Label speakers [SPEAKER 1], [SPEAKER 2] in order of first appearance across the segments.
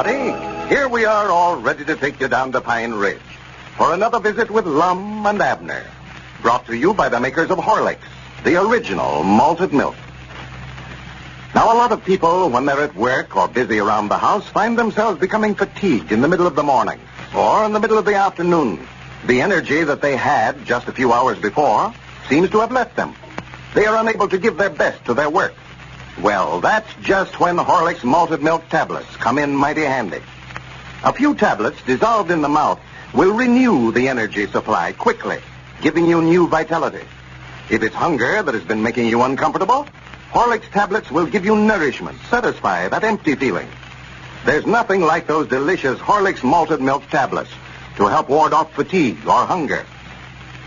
[SPEAKER 1] everybody. Here we are, all ready to take you down to Pine Ridge for another visit with Lum and Abner, brought to you by the makers of Horlicks, the original malted milk. Now, a lot of people, when they're at work or busy around the house, find themselves becoming fatigued in the middle of the morning or in the middle of the afternoon. The energy that they had just a few hours before seems to have left them. They are unable to give their best to their work. Well, that's just when Horlicks malted milk tablets come in mighty handy. A few tablets dissolved in the mouth will renew the energy supply quickly, giving you new vitality. If it's hunger that has been making you uncomfortable, Horlicks tablets will give you nourishment, satisfy that empty feeling. There's nothing like those delicious Horlicks malted milk tablets to help ward off fatigue or hunger.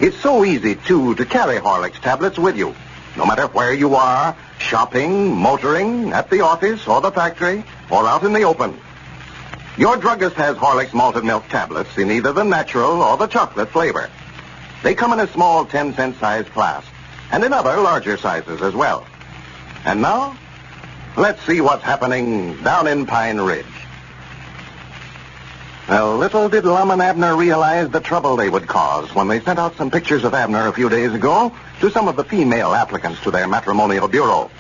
[SPEAKER 1] It's so easy, too, to carry Horlicks tablets with you, no matter where you are, shopping, motoring, at the office or the factory, or out in the open. Your druggist has Horlicks malted milk tablets in either the natural or the chocolate flavor. They come in a small 10-cent size class, and in other larger sizes as well. And now, let's see what's happening down in Pine Ridge. Well, little did Lum and Abner realize the trouble they would cause when they sent out some pictures of Abner a few days ago to some of the female applicants to their matrimonial bureau.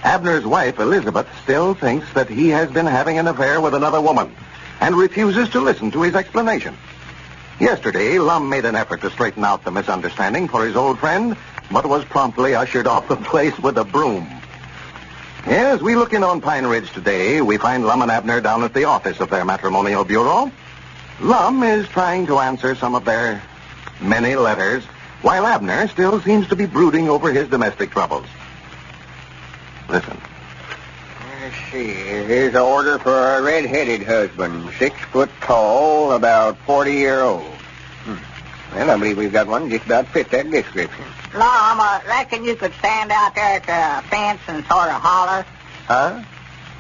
[SPEAKER 1] Abner's wife, Lizabeth, still thinks that he has been having an affair with another woman and refuses to listen to his explanation. Yesterday, Lum made an effort to straighten out the misunderstanding for his old friend, but was promptly ushered off the place with a broom. As we look in on Pine Ridge today, we find Lum and Abner down at the office of their matrimonial bureau. Lum is trying to answer some of their many letters, while Abner still seems to be brooding over his domestic troubles. Listen.
[SPEAKER 2] Let's see. Here's an order for a red-headed husband, 6 foot tall, about 40-year-old. Well, I believe we've got one just about fit that description.
[SPEAKER 3] Lum, I reckon you could stand out there at the fence and sort of holler.
[SPEAKER 2] Huh?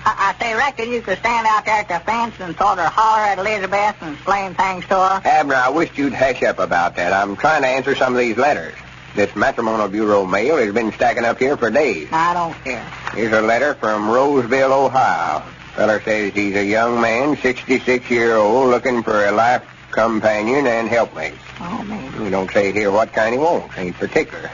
[SPEAKER 3] I say, reckon you could stand out there at the fence and sort of holler at Lizabeth and explain things to her?
[SPEAKER 2] Abner, I wish you'd hush up about that. I'm trying to answer some of these letters. This matrimonial bureau mail has been stacking up here for days.
[SPEAKER 3] I don't care.
[SPEAKER 2] Here's a letter from Roseville, Ohio. Feller says he's a young man, 66-year-old, looking for a life companion and helpmate.
[SPEAKER 3] Oh, man.
[SPEAKER 2] We don't say here what kind he wants. Ain't particular.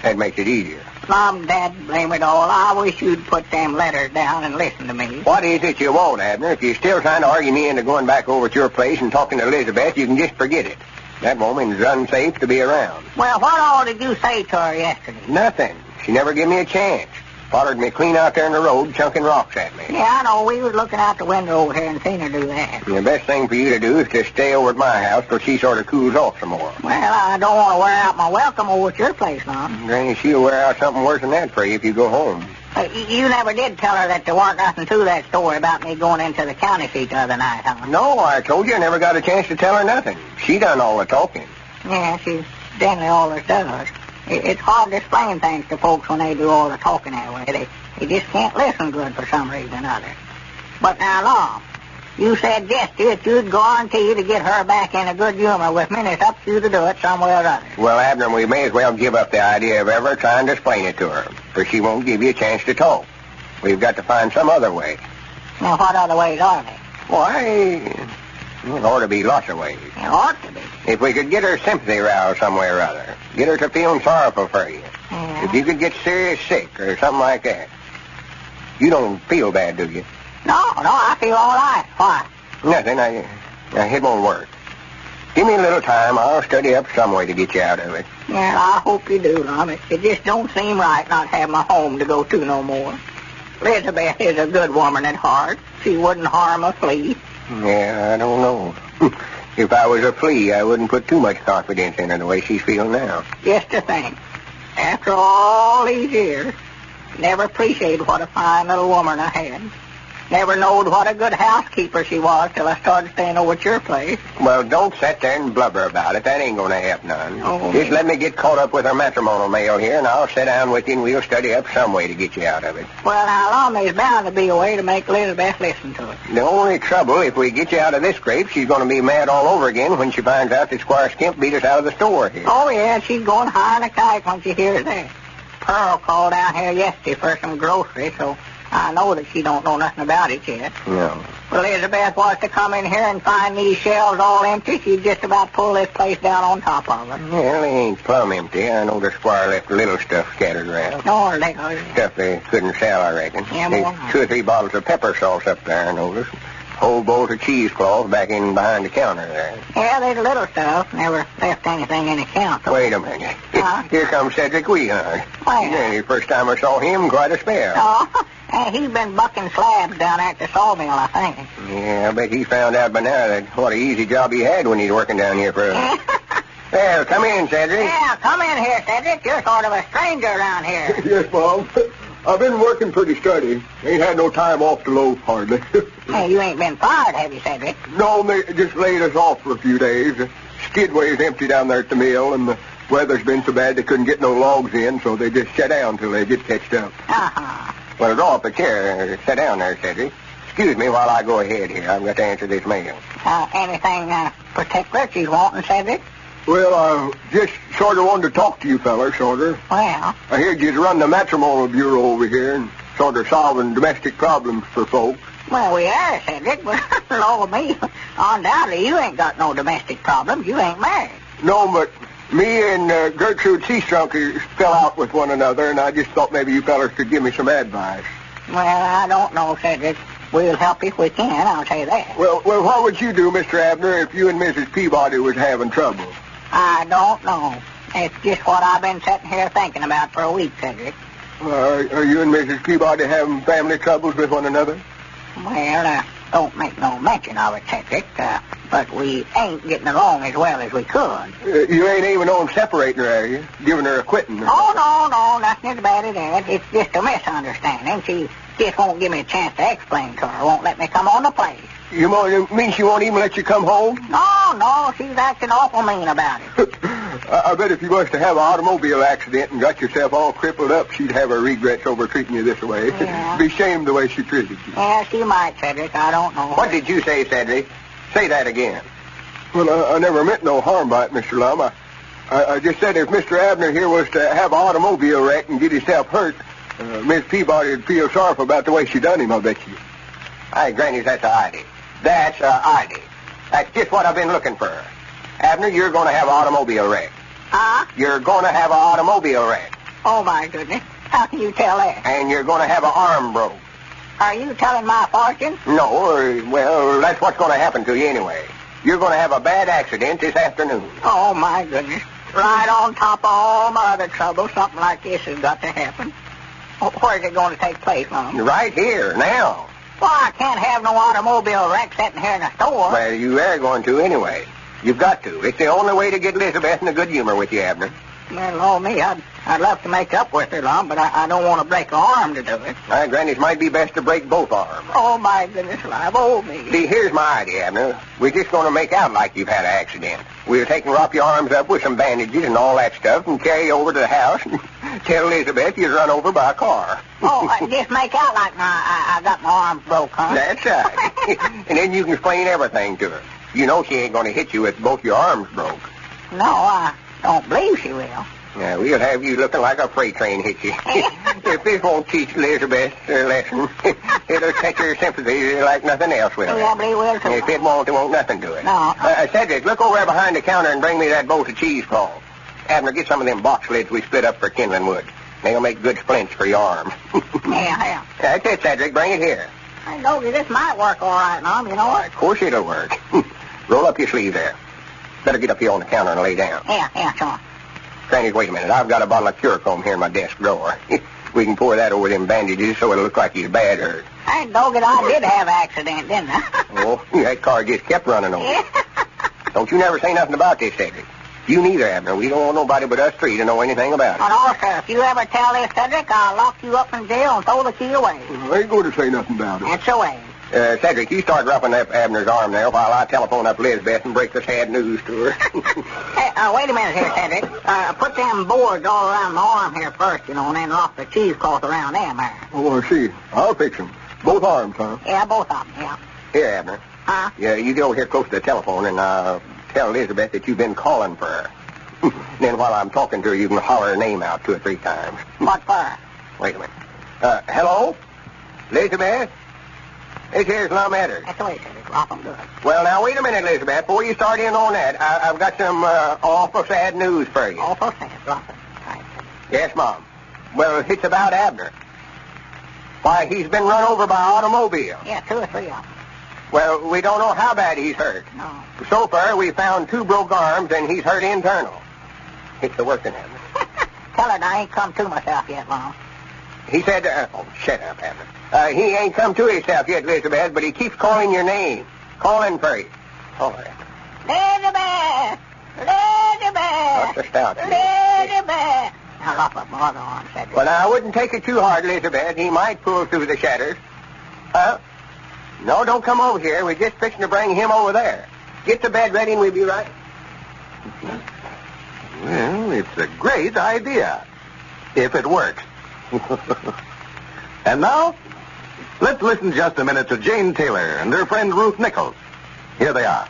[SPEAKER 2] That makes it easier.
[SPEAKER 3] Mom, Dad, blame it all. I wish you'd put them letters down and listen to me.
[SPEAKER 2] What is it you want, Abner? If you're still trying to argue me into going back over at your place and talking to Lizabeth, you can just forget it. That woman's unsafe to be around.
[SPEAKER 3] Well, what all did you say to her yesterday?
[SPEAKER 2] Nothing. She never gave me a chance. Followed me clean out there in the road, chunking rocks at me.
[SPEAKER 3] Yeah, I know. We was looking out the window over here and seen her do that.
[SPEAKER 2] The best thing for you to do is to stay over at my house till she sort of cools off some more.
[SPEAKER 3] Well, I don't want to wear out my welcome over at your place, Mom.
[SPEAKER 2] Granny, she'll wear out something worse than that for you if you go home.
[SPEAKER 3] You never did tell her that there weren't nothing to that story about me going into the county seat the other night, huh?
[SPEAKER 2] No, I told you I never got a chance to tell her nothing. She done all the talking.
[SPEAKER 3] Yeah, she's generally all there does. It's hard to explain things to folks when they do all the talking that way. They just can't listen good for some reason or other. But now, Lum, you said yesterday that you'd guarantee to get her back in a good humor with me, and it's up to you to do it some way or other.
[SPEAKER 2] Well, Abner, we may as well give up the idea of ever trying to explain it to her, for she won't give you a chance to talk. We've got to find some other way.
[SPEAKER 3] Now, what other ways are they?
[SPEAKER 2] Why, there ought to be lots of ways.
[SPEAKER 3] There ought to be.
[SPEAKER 2] If we could get her sympathy roused some way or other, get her to feeling sorrowful for you.
[SPEAKER 3] Yeah.
[SPEAKER 2] If you could get serious sick or something like that. You don't feel bad, do you?
[SPEAKER 3] No, I feel all right. Why?
[SPEAKER 2] Nothing. It won't work. Give me a little time. I'll study up some way to get you out of it.
[SPEAKER 3] Yeah, I hope you do, Lum. It just don't seem right not having my home to go to no more. Lizabeth is a good woman at heart. She wouldn't harm a flea.
[SPEAKER 2] Yeah, I don't know. If I was a flea, I wouldn't put too much confidence in her the way she's feeling now.
[SPEAKER 3] Just to think, after all these years, never appreciated what a fine little woman I had. Never knowed what a good housekeeper she was till I started staying over at your place.
[SPEAKER 2] Well, don't sit there and blubber about it. That ain't going to help none.
[SPEAKER 3] Oh.
[SPEAKER 2] Just let me get caught up with her matrimonial mail here, and I'll sit down with you, and we'll study up some way to get you out of it.
[SPEAKER 3] Well, now, Lum, there's bound to be a way to make Lizabeth listen to it.
[SPEAKER 2] The only trouble, if we get you out of this scrape, she's going to be mad all over again when she finds out that Squire Skimp beat us out of the store here.
[SPEAKER 3] Oh, yeah, she's going high in a kite when she hears that. Pearl called down here yesterday for some groceries, so I know that she don't know nothing about it yet.
[SPEAKER 2] No.
[SPEAKER 3] Lizabeth was to come in here and find these shelves all empty, she'd just about pull this place down on top of it.
[SPEAKER 2] Well, they ain't plumb empty. I know the squire left a little stuff scattered around.
[SPEAKER 3] No, little.
[SPEAKER 2] Stuff they couldn't sell, I reckon.
[SPEAKER 3] Yeah,
[SPEAKER 2] There's
[SPEAKER 3] more.
[SPEAKER 2] 2 or 3 bottles of pepper sauce up there, I noticed. Whole bolt of cheesecloth back in behind the counter there.
[SPEAKER 3] Yeah, there's little stuff. Never left anything in the counter.
[SPEAKER 2] Wait a minute.
[SPEAKER 3] Huh?
[SPEAKER 2] Here comes Cedric Weehund.
[SPEAKER 3] Where?
[SPEAKER 2] Yeah, the first time I saw him, quite a spell.
[SPEAKER 3] Oh, he's been bucking slabs down at the sawmill, I think.
[SPEAKER 2] Yeah, I bet he found out by now that what an easy job he had when he's working down here for us. Well, come in, Cedric.
[SPEAKER 3] Yeah, come in here, Cedric. You're sort of a stranger around here.
[SPEAKER 4] Yes, Mom. I've been working pretty steady. Ain't had no time off to loaf, hardly.
[SPEAKER 3] Hey, you ain't been fired, have you, Cedric?
[SPEAKER 4] No, they just laid us off for a few days. The skidway's empty down there at the mill, and the weather's been so bad they couldn't get no logs in, so they just shut down till they get catched up.
[SPEAKER 3] Uh-huh.
[SPEAKER 2] Well, draw up a chair. Sit down there, Cedric. Excuse me while I go ahead here. I've got to answer this mail.
[SPEAKER 3] Anything particular she's wanting, Cedric?
[SPEAKER 4] Well, I just sort of wanted to talk to you fellas, sort of.
[SPEAKER 3] Well,
[SPEAKER 4] I heard you'd run the matrimonial bureau over here and sort of solving domestic problems for folks.
[SPEAKER 3] well, we are, Cedric, but Lord me, undoubtedly you ain't got no domestic problems. You ain't married.
[SPEAKER 4] No, but me and Gertrude Seastrunk fell out with one another, and I just thought maybe you fellas could give me some advice.
[SPEAKER 3] Well, I don't know, Cedric. We'll help you if we can, I'll say that.
[SPEAKER 4] Well, what would you do, Mr. Abner, if you and Mrs. Peabody was having trouble?
[SPEAKER 3] I don't know. It's just what I've been sitting here thinking about for a week, Cedric.
[SPEAKER 4] Are you and Mrs. Peabody having family troubles with one another?
[SPEAKER 3] Well, don't make no mention of it, Cedric, but we ain't getting along as well as we could.
[SPEAKER 4] You ain't even on separating her, are you? Giving her a quitting?
[SPEAKER 3] Oh, no, nothing as bad as that. It's just a misunderstanding. She just won't give me a chance to explain to her. Won't let me come on the place.
[SPEAKER 4] You mean she won't even let you come home?
[SPEAKER 3] No, she's acting awful mean about it.
[SPEAKER 4] I bet if you was to have an automobile accident and got yourself all crippled up, she'd have her regrets over treating you this way.
[SPEAKER 3] Yeah.
[SPEAKER 4] Be ashamed the way she treated you.
[SPEAKER 3] Yeah, she might, Cedric. I don't know.
[SPEAKER 2] What did you say, Cedric? Say that again.
[SPEAKER 4] Well, I never meant no harm by it, Mr. Lum. I just said if Mr. Abner here was to have an automobile wreck and get himself hurt, Miss Peabody would feel sorrowful about the way she done him, I bet you.
[SPEAKER 2] Hey, Granny, that's a idea. That's a idea. That's just what I've been looking for. Abner, you're going to have an automobile wreck.
[SPEAKER 3] Huh?
[SPEAKER 2] You're going to have an automobile wreck.
[SPEAKER 3] Oh, my goodness. How can you tell that?
[SPEAKER 2] And you're going to have an arm broke.
[SPEAKER 3] Are you telling my fortune?
[SPEAKER 2] No, well, that's what's going to happen to you anyway. You're going to have a bad accident this afternoon.
[SPEAKER 3] Oh, my goodness. Right on top of all my other troubles, something like this has got to happen. Where's it going to take place, Mom?
[SPEAKER 2] Right here, now.
[SPEAKER 3] Well, I can't have no automobile wreck sitting here in the store.
[SPEAKER 2] Well, you are going to anyway. You've got to. It's the only way to get Lizabeth in a good humor with you, Abner.
[SPEAKER 3] Well, oh, me, I'd love to make up with her, Lum, but I don't want to break her arm to do it.
[SPEAKER 2] Granny, it might be best to break both arms.
[SPEAKER 3] Oh, my goodness, alive, oh, me.
[SPEAKER 2] See, here's my idea, Abner. We're just going to make out like you've had an accident. We'll take and wrap your arms up with some bandages and all that stuff and carry you over to the house and tell Lizabeth you're run over by a car.
[SPEAKER 3] Oh, just make out like I got my arms broke, huh?
[SPEAKER 2] That's right. And then you can explain everything to her. You know she ain't going to hit you with both your arms broke.
[SPEAKER 3] No, I don't believe she will.
[SPEAKER 2] Yeah, we'll have you looking like a freight train hit you. If this won't teach Lizabeth a lesson, it'll catch her sympathy like nothing else will.
[SPEAKER 3] Yeah, I believe will, too.
[SPEAKER 2] If it won't, there won't nothing to it.
[SPEAKER 3] No.
[SPEAKER 2] Cedric, look over there behind the counter and bring me that bolt of cheesecloth. Abner, get some of them box lids we split up for kindling wood. They'll make good splints for your arm.
[SPEAKER 3] Yeah.
[SPEAKER 2] That's it, Cedric. Bring it here.
[SPEAKER 3] I know this might work all right, Mom, you know what?
[SPEAKER 2] Of course it'll work. Roll up your sleeve there. Better get up here on the counter and lay down.
[SPEAKER 3] Yeah, sure.
[SPEAKER 2] Granny, wait a minute. I've got a bottle of Curacomb here in my desk drawer. We can pour that over them bandages so it'll look like he's bad hurt.
[SPEAKER 3] Hey, dog it, I did have an accident, didn't I?
[SPEAKER 2] Oh, that car just kept running over. Don't you never say nothing about this, Cedric. You neither, Abner. We don't want nobody but us three to know anything about it.
[SPEAKER 3] And also, if you ever tell this, Cedric, I'll lock you up in jail and throw the key away.
[SPEAKER 4] I ain't going to say nothing about it.
[SPEAKER 3] That's the way.
[SPEAKER 2] Cedric, you start roughing up Abner's arm there while I telephone up Lizabeth and break the sad news to her.
[SPEAKER 3] Hey, wait a minute here, Cedric. Put them boards all around my arm here first, you know, and then lock the cheesecloth around them there.
[SPEAKER 4] Oh, I see. I'll fix them. Both arms, huh?
[SPEAKER 3] Yeah, both of them, yeah.
[SPEAKER 2] Here, Abner.
[SPEAKER 3] Huh?
[SPEAKER 2] Yeah, you go over here close to the telephone and tell Lizabeth that you've been calling for her. Then while I'm talking to her, you can holler her name out 2 or 3 times.
[SPEAKER 3] What for?
[SPEAKER 2] Wait a minute. Hello? Lizabeth? This here's Lum Abner.
[SPEAKER 3] That's the way it is. Awful good.
[SPEAKER 2] Well, now, wait a minute, Lizabeth. Before you start in on that, I've got some awful sad news for you.
[SPEAKER 3] Awful sad. Awful. Right.
[SPEAKER 2] Yes, Mom. Well, it's about Abner. Why, he's been run over by an automobile.
[SPEAKER 3] Yeah, 2 or 3 of them.
[SPEAKER 2] Well, we don't know how bad he's hurt.
[SPEAKER 3] No.
[SPEAKER 2] So far, we found 2 broke arms, and he's hurt internal. It's the working, Abner.
[SPEAKER 3] Tell her I ain't come to myself yet, Mom.
[SPEAKER 2] He said, oh, shut up, Abner. He ain't come to himself yet, Lizabeth, but he keeps calling your name. Calling for you. Oh,
[SPEAKER 3] Lizabeth! Lizabeth!
[SPEAKER 2] What's the stout?
[SPEAKER 3] Lizabeth! Now, lock up my other arm, said
[SPEAKER 2] Well, now, I wouldn't take it too hard, Lizabeth. He might pull through the shatters. Huh? No, don't come over here. We're just fixing to bring him over there. Get the bed ready and we'll be right.
[SPEAKER 1] Well, it's a great idea. If it works. And now, let's listen just a minute to Jane Taylor and her friend Ruth Nichols. Here they are.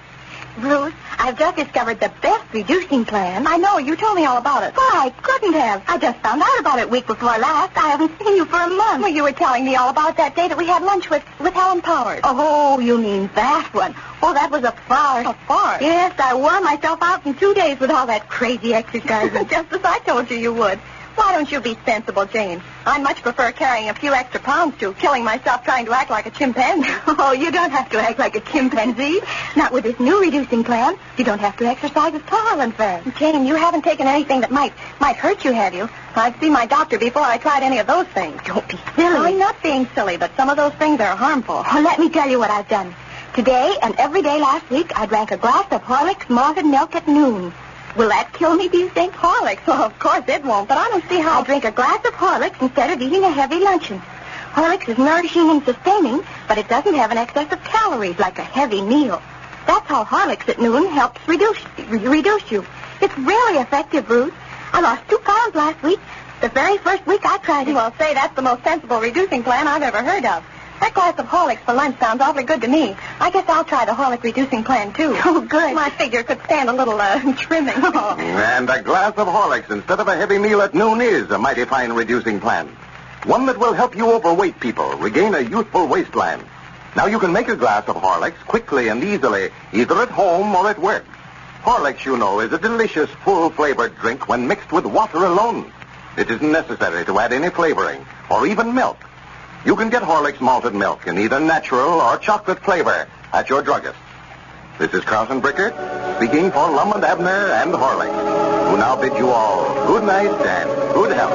[SPEAKER 5] Ruth, I've just discovered the best reducing plan. I know. You told me all about it. Well, I couldn't have. I just found out about it week before last. I haven't seen you for a month. Well, you were telling me all about that day that we had lunch with Helen Powers. Oh, you mean that one. Oh, that was a farce. A farce? Yes, I wore myself out in 2 days with all that crazy exercising, just as I told you would. Why don't you be sensible, Jane? I much prefer carrying a few extra pounds to killing myself trying to act like a chimpanzee. Oh, you don't have to act like a chimpanzee. Not with this new reducing plan. You don't have to exercise as tall and fast. Jane, you haven't taken anything that might hurt you, have you? I've seen my doctor before I tried any of those things. Don't be silly. I'm not being silly, but some of those things are harmful. Well, let me tell you what I've done. Today and every day last week, I drank a glass of Horlicks malted milk at noon. Will that kill me, do you think? Horlicks? Well, of course it won't, but I don't see how... I drink a glass of Horlicks instead of eating a heavy luncheon. Horlicks is nourishing and sustaining, but it doesn't have an excess of calories like a heavy meal. That's how Horlicks at noon helps reduce you. It's really effective, Ruth. I lost 2 pounds last week, the very first week I tried it. Well, say, that's the most sensible reducing plan I've ever heard of. That glass of Horlicks for lunch sounds awfully good to me. I guess I'll try the Horlick reducing plan, too. Oh, good. My figure could stand a little trimming. Oh.
[SPEAKER 1] And a glass of Horlicks instead of a heavy meal at noon is a mighty fine reducing plan. One that will help you overweight people regain a youthful waistline. Now you can make a glass of Horlicks quickly and easily, either at home or at work. Horlicks, you know, is a delicious, full-flavored drink when mixed with water alone. It isn't necessary to add any flavoring or even milk. You can get Horlicks malted milk in either natural or chocolate flavor at your druggist. This is Carlton Brickert speaking for Lum and Abner and Horlicks, who now bid you all good night and good health.